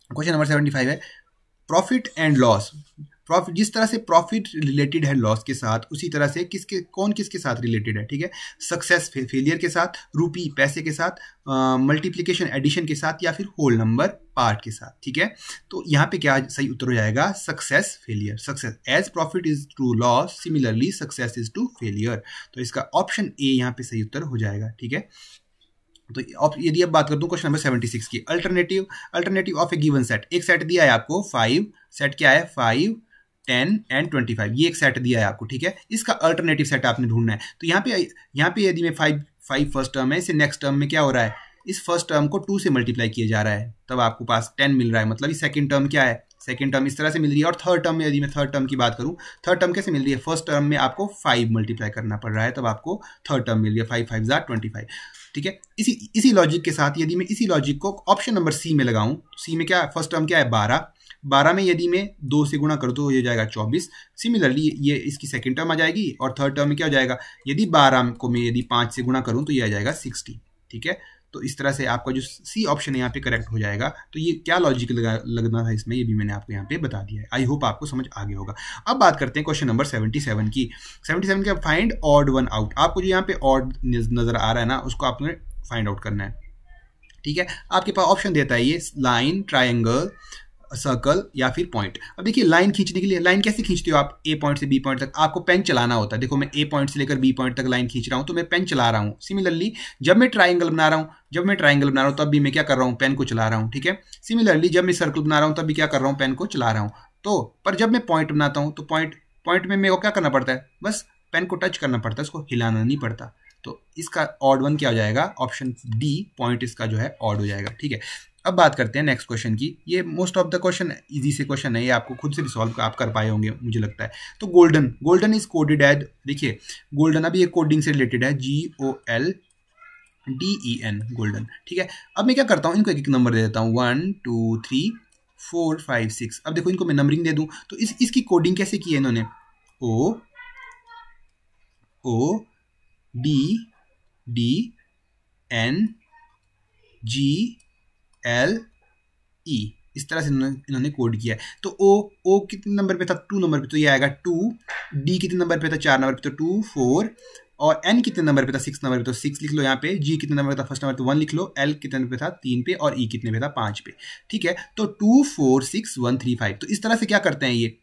क्वेश्चन नंबर 75 है प्रॉफिट एंड लॉस। प्रॉफिट, जिस तरह से प्रॉफिट रिलेटेड है लॉस के साथ, उसी तरह से किसके साथ रिलेटेड है, ठीक है। सक्सेस फेलियर के साथ, रूपी पैसे के साथ, मल्टीप्लिकेशन एडिशन के साथ, या फिर होल नंबर पार्ट के साथ, ठीक है। तो यहाँ पे क्या सही उत्तर हो जाएगा, success failure. Success as profit is to loss, similarly success is to failure. तो इसका ऑप्शन ए यहाँ पे सही उत्तर हो जाएगा, ठीक है। तो यदि अब बात कर दूं क्वेश्चन नंबर 76 की, alternative of A given set. एक सेट दिया है आपको 5, सेट क्या है 5, 10 एंड 25, ये एक सेट दिया है आपको, ठीक है। इसका अल्टरनेटिव सेट आपने ढूंढना है। तो यहाँ पे यदि मैं 5 फर्स्ट टर्म है, इसे नेक्स्ट टर्म में क्या हो रहा है, इस फर्स्ट टर्म को 2 से मल्टीप्लाई किया जा रहा है, तब आपको पास 10 मिल रहा है। मतलब सेकंड टर्म क्या है, सेकंड टर्म इस तरह से मिल रही है। और थर्ड टर्म में यदि मैं थर्ड टर्म की बात करूं, थर्ड टर्म कैसे मिल रही है, फर्स्ट टर्म में आपको 5 मल्टीप्लाई करना पड़ रहा है, तब आपको थर्ड टर्म मिल रही है 5 5 25, ठीक है। इसी लॉजिक के साथ यदि मैं इसी लॉजिक को ऑप्शन नंबर सी में लगाऊं, सी में क्या फर्स्ट टर्म क्या है 12 में यदि मैं 2 से गुणा करूं तो ये जाएगा 24। सिमिलरली ये इसकी सेकंड टर्म आ जाएगी, और थर्ड टर्म में क्या हो जाएगा, यदि 12 को मैं यदि 5 से गुणा करूं तो ये आ जाएगा 60, ठीक है। तो इस तरह से आपका जो सी ऑप्शन है यहाँ पे करेक्ट हो जाएगा। तो ये क्या लॉजिक लगना था इसमें, ये भी मैंने आपको यहाँ पे बता दिया है। आई होप आपको समझ आ गया होगा। अब बात करते हैं क्वेश्चन नंबर 77 की। 77 का फाइंड ऑड वन आउट। आपको जो यहाँ पे ऑड नजर आ रहा है ना, उसको आपने फाइंड आउट करना है, ठीक है। आपके पास ऑप्शन देता है ये लाइन, ट्राइंगल, सर्कल या फिर पॉइंट। अब देखिए लाइन खींचने के लिए, लाइन कैसे खींचते हो आप, ए पॉइंट से बी पॉइंट तक आपको पेन चलाना होता है। देखो मैं ए पॉइंट से लेकर बी पॉइंट तक लाइन खींच रहा हूं तो मैं पेन चला रहा हूं। सिमिलरली जब मैं ट्राइंगल बना रहा हूं तब भी मैं क्या कर रहा हूं, पेन को चला रहा हूं, ठीक है। सिमिलरली जब मैं सर्कल बना रहा हूं तब भी क्या कर रहा हूं, पेन को चला रहा हूं। तो पर जब मैं पॉइंट बनाता हूं तो पॉइंट में मेरे को क्या करना पड़ता है, बस पेन को टच करना पड़ता है, उसको हिलाना नहीं पड़ता। तो इसका ऑड वन क्या हो जाएगा, ऑप्शन डी पॉइंट इसका जो है ऑड हो जाएगा, ठीक है। अब बात करते हैं नेक्स्ट क्वेश्चन की। ये most of the question easy से क्वेश्चन है, ये आपको खुद से भी सॉल्व आप कर पाए होंगे मुझे लगता है। तो गोल्डन इज कोडेड एज, देखिए गोल्डन अभी एक कोडिंग से रिलेटेड है, GOLDEN गोल्डन, ठीक है। अब मैं क्या करता हूँ, इनको एक नंबर दे देता हूँ 1 2 3 4 5 6। अब देखो इनको मैं नंबरिंग दे दूँ तो इसकी कोडिंग कैसे की है इन्होंने, ODDNGLE, इस तरह से इन्होंने कोड किया है। तो ओ कितने नंबर पे था, 2 नंबर पे, तो ये आएगा 2। डी कितने नंबर पे था, 4 नंबर पे, तो 2 4। और एन कितने नंबर पे था, 6 नंबर पे, तो 6 लिख लो यहाँ पे। जी कितने नंबर पे था, फर्स्ट नंबर पे 1 लिख लो। एल कितने नंबर पे था, 3 पे। और ई कितने पे था, 5 पे, ठीक है। तो 2 4 6 1 3 5। तो इस तरह से क्या करते हैं, ये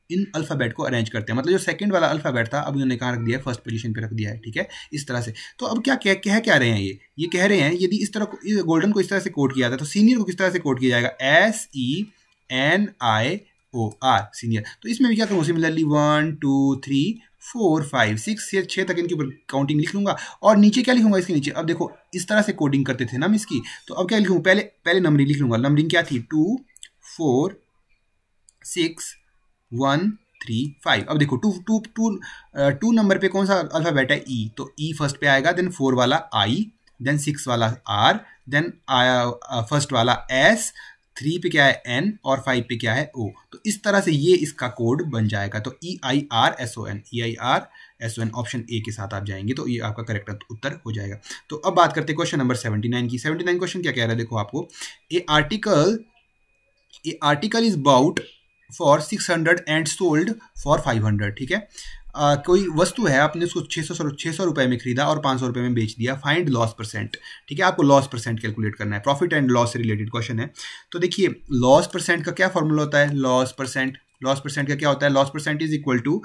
इन अल्फ़ाबेट को अरेंज करते हैं। मतलब जो सेकंड वाला अल्फ़ाबेट था अब उन्होंने कहाँ रख दिया है, फर्स्ट पोजीशन पे रख दिया है, ठीक है, इस तरह से। तो अब क्या कह रहे हैं, ये कह रहे हैं यदि इस तरह को गोल्डन को इस तरह से कोड किया जाता है तो सीनियर को किस तरह से कोड किया जाएगा, SENIOR सीनियर। तो इसमें भी क्या करूँ, सिमिलरली 1 2 3 4 5 6 तक इनके ऊपर काउंटिंग लिख लूंगा। और नीचे क्या लिखूंगा, इसके नीचे अब देखो इस तरह से कोडिंग करते थे ना हम इसकी। तो अब क्या लिखूंगा, पहले नंबरिंग लिख लूंगा। नंबरिंग क्या थी, 2 4 6 1 3 5। अब देखो 2 नंबर पे कौन सा अल्फाबेट है, ई। तो ई फर्स्ट पे आएगा, देन 4 वाला आई, देन 6 वाला आर, देन फर्स्ट वाला एस, 3 पे क्या है एन, और 5 पे क्या है ओ। तो इस तरह से ये इसका कोड बन जाएगा। तो EIRSON ऑप्शन ए के साथ आप जाएंगे तो ये आपका करेक्ट उत्तर हो जाएगा। तो अब बात करते हैं क्वेश्चन नंबर 79 की। 79 क्वेश्चन क्या कह रहा है, देखो आपको, a article is bought for 600 and sold for 500, ठीक है। कोई वस्तु है, आपने उसको 600 रुपए में खरीदा और 500 रुपए में बेच दिया। फाइंड लॉस परसेंट, ठीक है। आपको लॉस परसेंट कैलकुलेट करना है, प्रॉफिट एंड लॉस से रिलेटेड क्वेश्चन है। तो देखिए लॉस परसेंट का क्या फॉर्मूला होता है, लॉस परसेंट का क्या होता है, loss percent is equal to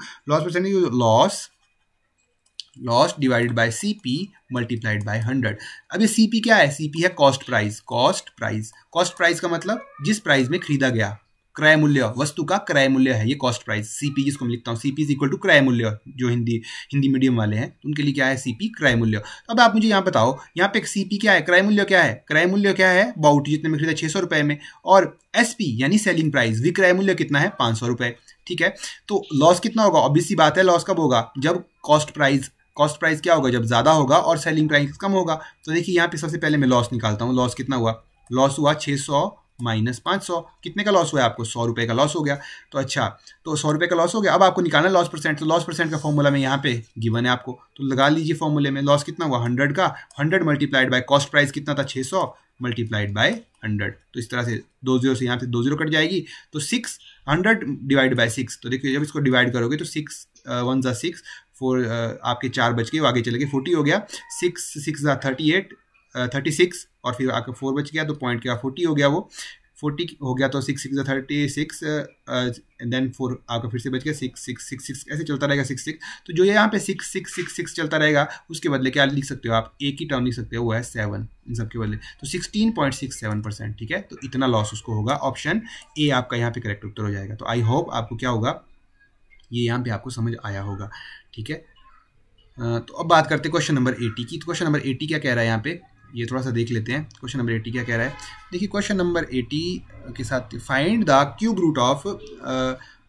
loss divided by CP multiplied by 100। अब ये CP क्या है, CP है कॉस्ट प्राइस का मतलब जिस प्राइस में खरीदा गया, क्रय मूल्य, वस्तु का क्रय मूल्य है ये कॉस्ट प्राइस। CP जिसको मैं लिखता हूँ, CP इज इक्वल टू क्रय मूल्य। जो हिंदी मीडियम वाले हैं उनके लिए क्या है, CP क्रय मूल्य। अब आप मुझे यहाँ बताओ, यहाँ पे CP क्या है, क्रय मूल्य क्या है, बाउट जितने में खरीदा 600 रुपए में, और SP यानी सेलिंग प्राइस, विक्रय मूल्य कितना है, 500 रुपए। ठीक है। तो लॉस कितना होगा, ऑब्वियस सी बात है, लॉस कब होगा, जब कॉस्ट प्राइस क्या होगा, जब ज़्यादा होगा और सेलिंग प्राइस कम होगा। तो देखिए यहाँ पे सबसे पहले मैं लॉस निकालता हूँ। लॉस कितना हुआ, लॉस हुआ 600 माइनस 500, कितने का लॉस हुआ है आपको, 100 रुपये का लॉस हो गया। तो अच्छा, तो 100 रुपये का लॉस हो गया। अब आपको निकालना लॉस परसेंट, तो लॉस परसेंट का फॉर्मूला में यहाँ पे गिवन है आपको, तो लगा लीजिए फॉर्मूले में। लॉस कितना हुआ 100 का, 100 मल्टीप्लाइड बाय कॉस्ट प्राइस कितना था 600 मल्टीप्लाइड बाय 100। तो इस तरह से 2 0 से यहाँ पे 2 0 कट जाएगी, तो 600 डिवाइड बाय 6। तो देखिए जब इसको डिवाइड करोगे तो 6 1 जा 6 4 आपके 4 बच गए, आगे चले गए 40 हो गया, 6 6 जा 38 36 और फिर आपका 4 बच गया, तो पॉइंट क्या 40 हो गया, वो 40 हो गया। तो 6 6 जा 36 एंड देन 4 आपका फिर से बच गया 6 6 6 6, ऐसे चलता रहेगा 6 6। तो जो यहाँ पे 6 6 6 6 चलता रहेगा, उसके बदले क्या लिख सकते हो आप, एक ही टर्म लिख सकते हो, वो है 7 इन सब के बदले, तो 16.67%। ठीक है, तो इतना लॉस उसको होगा। ऑप्शन ए आपका यहाँ पे करेक्ट उत्तर हो जाएगा। तो आई होप आपको क्या होगा, ये यहाँ पे आपको समझ आया होगा। ठीक है, तो अब बात करते हैं क्वेश्चन नंबर 80 की। तो क्वेश्चन नंबर 80 क्या कह रहा है यहाँ पे, ये थोड़ा सा देख लेते हैं। क्वेश्चन नंबर 80 क्या कह रहा है, देखिए क्वेश्चन नंबर 80 के साथ, find the cube root of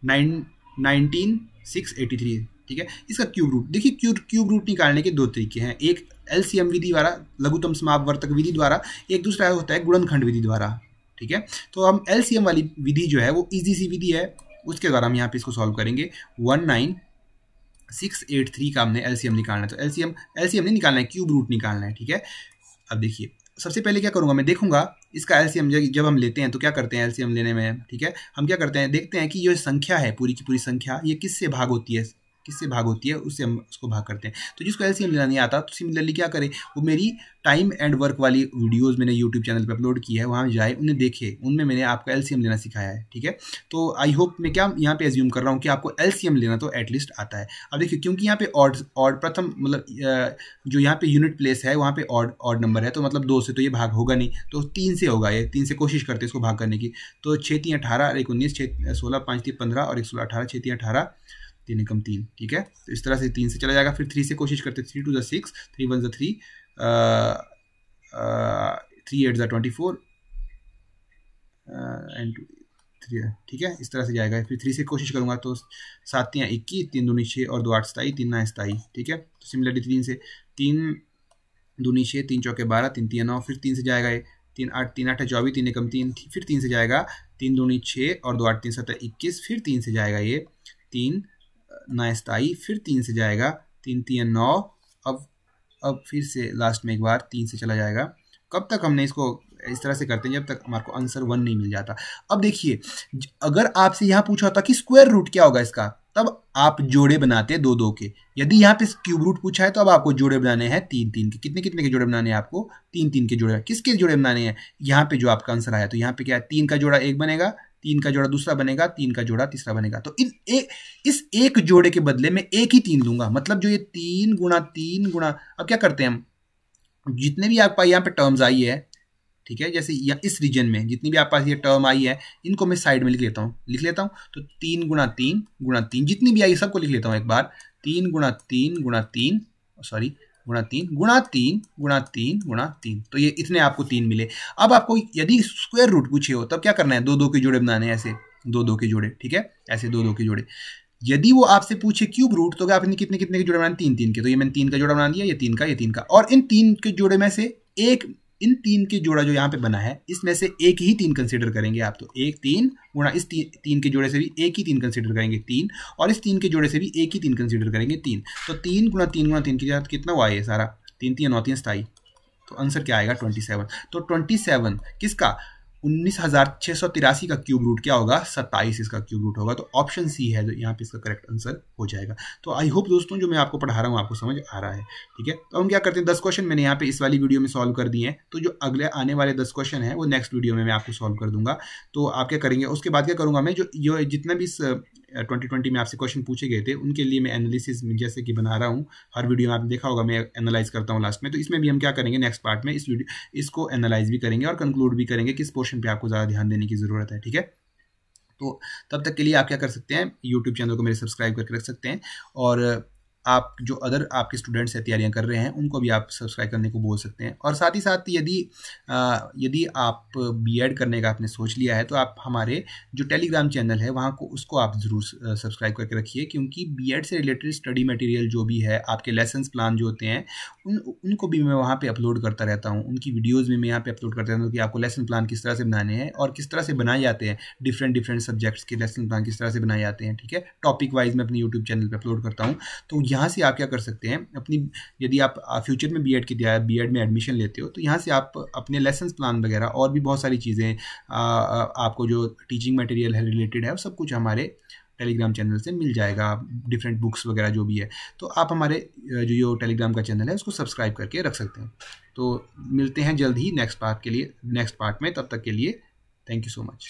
19683। ठीक है, इसका क्यूब रूट, देखिए क्यूब रूट निकालने के दो तरीके हैं, एक एलसीएम विधि द्वारा, लघुत्तम समापवर्तक विधि द्वारा, एक दूसरा होता है गुणनखंड विधि द्वारा। ठीक है, तो हम एलसीएम वाली विधि जो है वो इजी सी विधि है, उसके द्वारा हम यहाँ पे इसको सॉल्व करेंगे। 19683 का हमने एलसीएम निकालना है, तो एलसीएम नहीं निकालना है, क्यूब रूट निकालना है। ठीक है, अब देखिए सबसे पहले क्या करूंगा, मैं देखूंगा इसका एलसीएम जब हम लेते हैं तो क्या करते हैं एलसीएम लेने में। ठीक है, हम क्या करते हैं, देखते हैं कि ये संख्या है, पूरी की पूरी संख्या, ये किससे भाग होती है, उससे हम उसको भाग करते हैं। तो जिसको एलसीएम लेना नहीं आता, तो सिमिलरली क्या करे, वो मेरी टाइम एंड वर्क वाली वीडियोस मैंने यूट्यूब चैनल पे अपलोड की है, वहाँ जाए उन्हें देखे, उनमें मैंने आपको एलसीएम लेना सिखाया है। ठीक है, तो आई होप मैं क्या यहाँ पे एज्यूम कर रहा हूँ कि आपको एलसीएम लेना तो एटलीस्ट आता है। अब देखिए क्योंकि यहाँ पे ऑड प्रथम मतलब जो यहाँ पे यूनिट प्लेस है वहाँ पे ऑड नंबर है, तो मतलब 2 से तो ये भाग होगा नहीं, तो 3 से होगा, ये 3 से कोशिश करते हैं इसको भाग करने की। तो 6 3 18, 1 19, 16 5 3 15 और 1 16 18, 6 3 18, 3 एकम 3। ठीक है, तो इस तरह से 3 से चला जाएगा, फिर 3 से कोशिश करते, 3 2 जा 6, 3 1 जा 3, 3 8 जा 24 एंड 3। ठीक है, इस तरह से जाएगा। फिर 3 से कोशिश करूंगा तो 7 3 21, 3 दूनी 6 और 2 8 27, 3 9 27। ठीक है, तो सिमिलरली 3 से 3 दूनी 6, 3 चौके 12, 3 3 9, फिर 3 से जाएगा ये 3 8 3 8 24, 3 एकम 3, फिर 3 से जाएगा 3 दूनी 6 और 2 8 3 7 21, फिर 3 से जाएगा ये 3 9 27, फिर 3 से जाएगा 3 3 9, अब फिर से लास्ट में एक बार 3 से चला जाएगा। कब तक हमने इसको इस तरह से करते हैं जब तक हमारे को आंसर 1 नहीं मिल जाता। अब देखिए अगर आपसे यहाँ पूछा होता कि स्क्वायर रूट क्या होगा इसका, तब आप जोड़े बनाते 2 2 के। यदि यहाँ पे क्यूब रूट पूछा है तो अब आपको जोड़े बनाने हैं 3 3 के। कितने कितने के जोड़े बनाने हैं आपको, 3 3 के जोड़े। किसके जोड़े बनाने हैं, यहाँ पे जो आपका आंसर आया, तो यहाँ पे क्या है, 3 का जोड़ा 1 बनेगा, 3 का जोड़ा दूसरा बनेगा, 3 का जोड़ा तीसरा बनेगा। तो इस एक जोड़े के बदले में एक ही 3 लूंगा, मतलब जो ये 3 गुणा 3 गुणा, अब क्या करते हैं हम, जितने भी आपका यहाँ पे टर्म्स आई है, ठीक है, जैसे इस रीजन में जितनी भी आपके पास ये टर्म आई है, इनको मैं साइड में लिख लेता हूँ। तो 3 गुणा 3 गुणा 3 जितनी भी आई सबको लिख लेता हूँ एक बार, 3 गुणा 3 गुणा 3, सॉरी गुणा 3 गुणा 3 गुणा 3 गुणा 3, तो ये इतने आपको 3 मिले। अब आपको यदि स्क्वायर रूट पूछे हो तब क्या करना है, 2 2 के जोड़े बनाने हैं, ऐसे 2 2 के जोड़े। ठीक है, ऐसे 2 2 के जोड़े। यदि वो आपसे पूछे क्यूब रूट तो आपने कितने कितने के जोड़े बनाने, 3 3 के। तो ये मैंने 3 का जोड़ा बना दिया, ये 3 का, ये 3 का, और इन 3 के जोड़े में से इन 3 के जोड़ा जो यहाँ पे बना है इसमें से एक ही 3 कंसीडर करेंगे आप। तो 1 3 गुणा इस 3 के जोड़े से भी एक ही 3 कंसीडर करेंगे 3, और इस 3 के जोड़े से भी एक ही 3 कंसीडर करेंगे 3। तो 3 गुणा 3 गुणा 3 के साथ कितना हुआ ये सारा, 3 3 9 3 27। तो आंसर क्या आएगा 27। तो 27 किसका, 19,683 का क्यूब रूट क्या होगा, 27 इसका क्यूब रूट होगा। तो ऑप्शन सी है जो यहाँ पे इसका करेक्ट आंसर हो जाएगा। तो आई होप दोस्तों जो मैं आपको पढ़ा रहा हूँ आपको समझ आ रहा है। ठीक है, तो हम क्या करते हैं, 10 क्वेश्चन मैंने यहाँ पे इस वाली वीडियो में सॉल्व कर दिए हैं। तो जो अगले आने वाले 10 क्वेश्चन है वो नेक्स्ट वीडियो में मैं आपको सॉल्व कर दूंगा। तो आप क्या करेंगे, उसके बाद क्या करूँगा मैं, जो जितना भी इस 2020 में आपसे क्वेश्चन पूछे गए थे उनके लिए मैं एनालिसिस जैसे कि बना रहा हूँ, हर वीडियो में आपने देखा होगा मैं एनालाइज करता हूँ लास्ट में। तो इसमें भी हम क्या करेंगे, नेक्स्ट पार्ट में इसको एनालाइज भी करेंगे और कंक्लूड भी करेंगे किस पोर्शन पे आपको ज़्यादा ध्यान देने की ज़रूरत है। ठीक है, तो तब तक के लिए आप क्या कर सकते हैं, यूट्यूब चैनल को मेरे सब्सक्राइब करके रख सकते हैं। और आप जो अदर आपके स्टूडेंट्स हैं तैयारियां कर रहे हैं उनको भी आप सब्सक्राइब करने को बोल सकते हैं। और साथ ही साथ यदि आप बीएड करने का आपने सोच लिया है तो आप हमारे जो टेलीग्राम चैनल है वहाँ को उसको आप ज़रूर सब्सक्राइब करके रखिए, क्योंकि बीएड से रिलेटेड स्टडी मटेरियल जो भी है, आपके लेसन्स प्लान जो होते हैं उनको भी मैं वहाँ पे अपलोड करता रहता हूँ। उनकी वीडियोज़ भी मैं यहाँ पे अपलोड करता रहता हूँ कि आपको लेसन प्लान किस तरह से बनाने हैं और किस तरह से बनाए जाते हैं, डिफरेंट सब्जेक्ट्स के लेसन प्लान किस तरह से बनाए जाते हैं। ठीक है, टॉपिक वाइज मैं अपने यूट्यूब चैनल पर अपलोड करता हूँ। तो यहाँ से आप क्या कर सकते हैं, अपनी यदि आप फ्यूचर में बीएड में एडमिशन लेते हो तो यहाँ से आप अपने लेसन प्लान वगैरह और भी बहुत सारी चीज़ें आपको जो टीचिंग मटेरियल है रिलेटेड है वो सब कुछ हमारे टेलीग्राम चैनल से मिल जाएगा, डिफरेंट बुक्स वगैरह जो भी है। तो आप हमारे जो टेलीग्राम का चैनल है उसको सब्सक्राइब करके रख सकते हैं। तो मिलते हैं जल्द ही नेक्स्ट पार्ट में, तब तक के लिए थैंक यू सो मच।